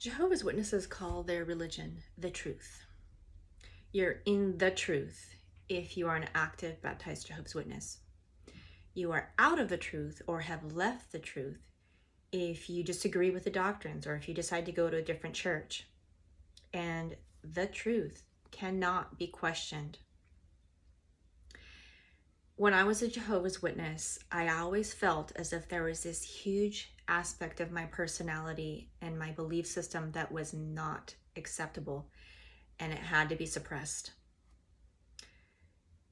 Jehovah's Witnesses call their religion the truth. You're in the truth if you are an active baptized Jehovah's Witness. You are out of the truth or have left the truth if you disagree with the doctrines or if you decide to go to a different church. And the truth cannot be questioned. When I was a Jehovah's Witness, I always felt as if there was this huge aspect of my personality and my belief system that was not acceptable, and it had to be suppressed.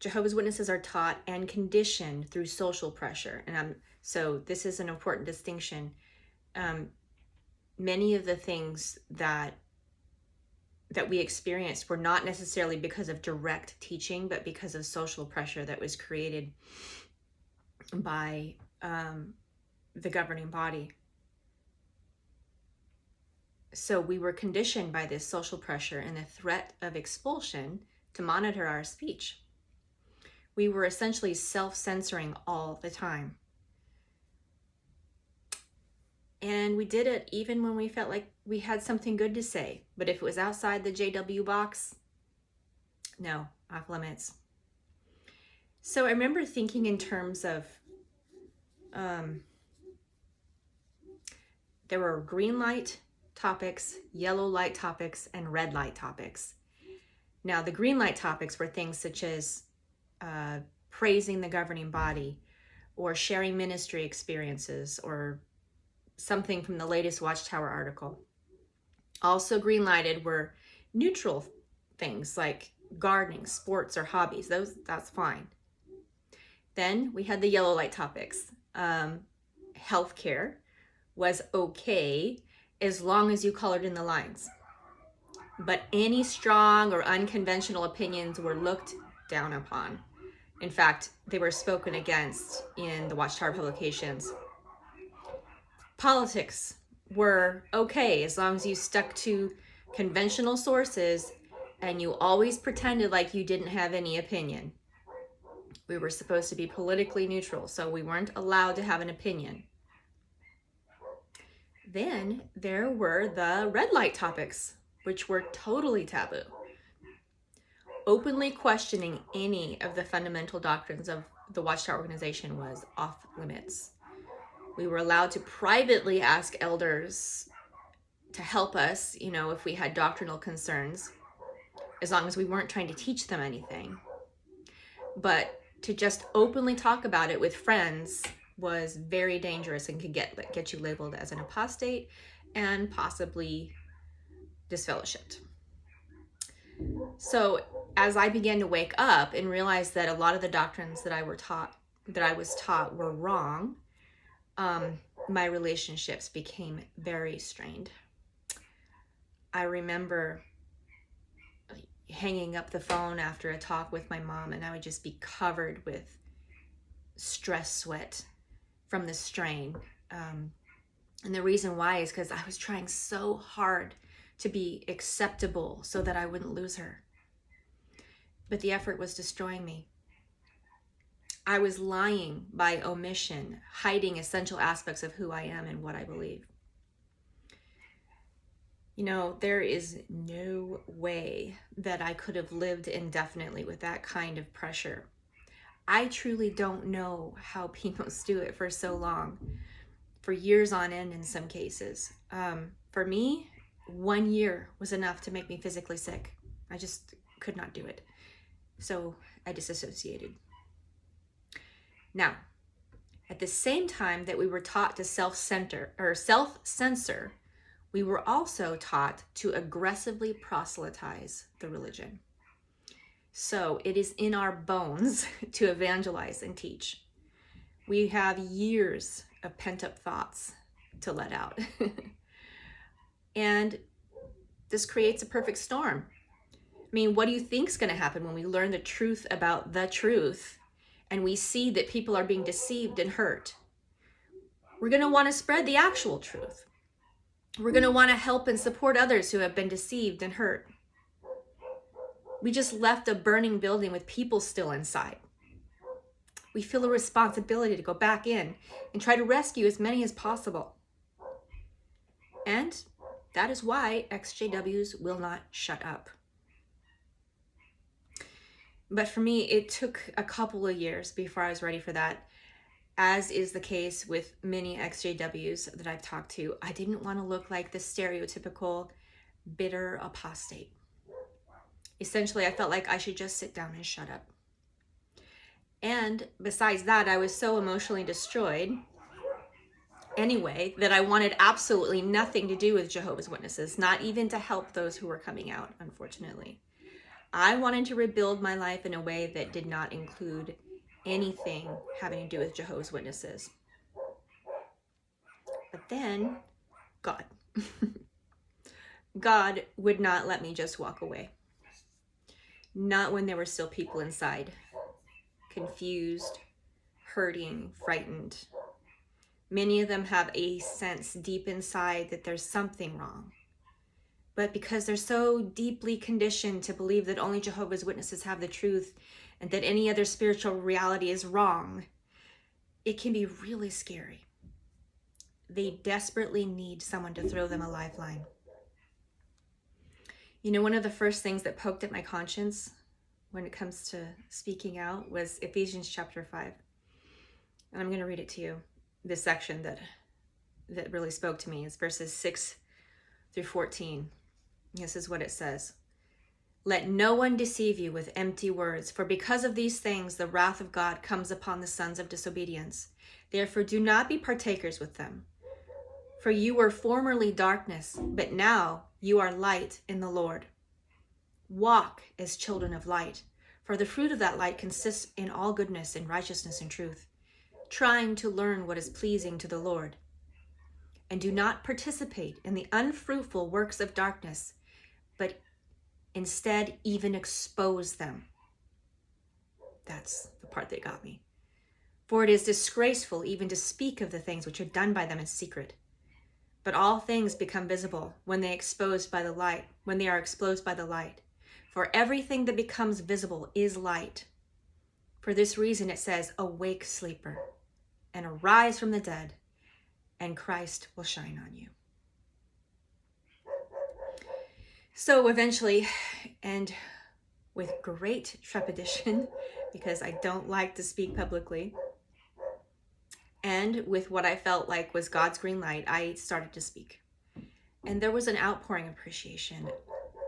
Jehovah's Witnesses are taught and conditioned through social pressure, and so this is an important distinction. Many of the things that we experienced were not necessarily because of direct teaching, but because of social pressure that was created by the governing body. So we were conditioned by this social pressure and the threat of expulsion to monitor our speech. We were essentially self-censoring all the time. And we did it even when we felt like we had something good to say. But if it was outside the JW box, no, off limits. So I remember thinking in terms of, there were green light topics, yellow light topics, and red light topics. Now, the green light topics were things such as praising the governing body or sharing ministry experiences or something from the latest Watchtower article. Also green lighted were neutral things like gardening, sports, or hobbies. That's fine. Then we had the yellow light topics. Healthcare was okay as long as you colored in the lines. But any strong or unconventional opinions were looked down upon. In fact, they were spoken against in the Watchtower publications. Politics were okay as long as you stuck to conventional sources and you always pretended like you didn't have any opinion. We were supposed to be politically neutral, so we weren't allowed to have an opinion. Then there were the red light topics, which were totally taboo. Openly questioning any of the fundamental doctrines of the Watchtower organization was off limits. We were allowed to privately ask elders to help us, if we had doctrinal concerns, as long as we weren't trying to teach them anything. But to just openly talk about it with friends was very dangerous and could get you labeled as an apostate and possibly disfellowshipped. So as I began to wake up and realize that a lot of the doctrines that I was taught were wrong, my relationships became very strained. I remember hanging up the phone after a talk with my mom, and I would just be covered with stress sweat from the strain. And the reason why is because I was trying so hard to be acceptable so that I wouldn't lose her. But the effort was destroying me. I was lying by omission, hiding essential aspects of who I am and what I believe. There is no way that I could have lived indefinitely with that kind of pressure. I truly don't know how people do it for so long, for years on end in some cases. For me, 1 year was enough to make me physically sick. I just could not do it. So I disassociated. Now, at the same time that we were taught to self-censor, we were also taught to aggressively proselytize the religion. So it is in our bones to evangelize and teach. We have years of pent-up thoughts to let out. And this creates a perfect storm. What do you think is going to happen when we learn the truth about the truth and we see that people are being deceived and hurt? We're going to want to spread the actual truth. We're going to want to help and support others who have been deceived and hurt. We just left a burning building with people still inside. We feel a responsibility to go back in and try to rescue as many as possible. And That is why XJWs will not shut up. But for me, it took a couple of years before I was ready for that. As is the case with many XJWs that I've talked to, I didn't want to look like the stereotypical bitter apostate. Essentially, I felt like I should just sit down and shut up. And besides that, I was so emotionally destroyed anyway that I wanted absolutely nothing to do with Jehovah's Witnesses, not even to help those who were coming out, unfortunately. I wanted to rebuild my life in a way that did not include anything having to do with Jehovah's Witnesses. But then, God. God would not let me just walk away. Not when there were still people inside, confused, hurting, frightened. Many of them have a sense deep inside that there's something wrong. But because they're so deeply conditioned to believe that only Jehovah's Witnesses have the truth and that any other spiritual reality is wrong, it can be really scary. They desperately need someone to throw them a lifeline. You know, one of the first things that poked at my conscience when it comes to speaking out was Ephesians chapter 5. And I'm going to read it to you. This section that really spoke to me is verses 6 through 14. This is what it says. Let no one deceive you with empty words, for because of these things the wrath of God comes upon the sons of disobedience. Therefore do not be partakers with them. For you were formerly darkness, but now you are light in the Lord. Walk as children of light, for the fruit of that light consists in all goodness and righteousness and truth, trying to learn what is pleasing to the Lord. And do not participate in the unfruitful works of darkness, but instead even expose them. That's the part that got me. For it is disgraceful even to speak of the things which are done by them in secret. But all things become visible when they are exposed by the light. For everything that becomes visible is light. For this reason it says, awake, sleeper, and arise from the dead, and Christ will shine on you. So eventually, and with great trepidation, because I don't like to speak publicly, and with what I felt like was God's green light, I started to speak. And there was an outpouring of appreciation.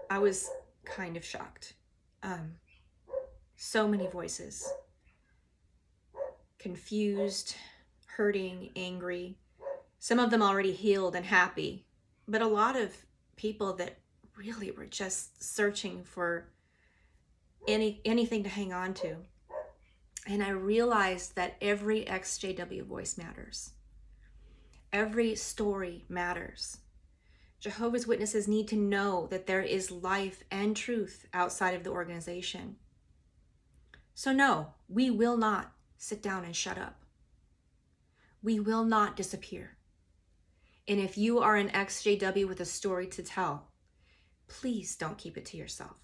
I was kind of shocked. So many voices. Confused, hurting, angry. Some of them already healed and happy. But a lot of people that really were just searching for anything to hang on to. And I realized that every XJW voice matters. Every story matters. Jehovah's Witnesses need to know that there is life and truth outside of the organization. So no, we will not sit down and shut up. We will not disappear. And if you are an XJW with a story to tell, please don't keep it to yourself.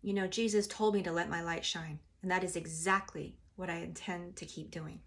You know, Jesus told me to let my light shine, and that is exactly what I intend to keep doing.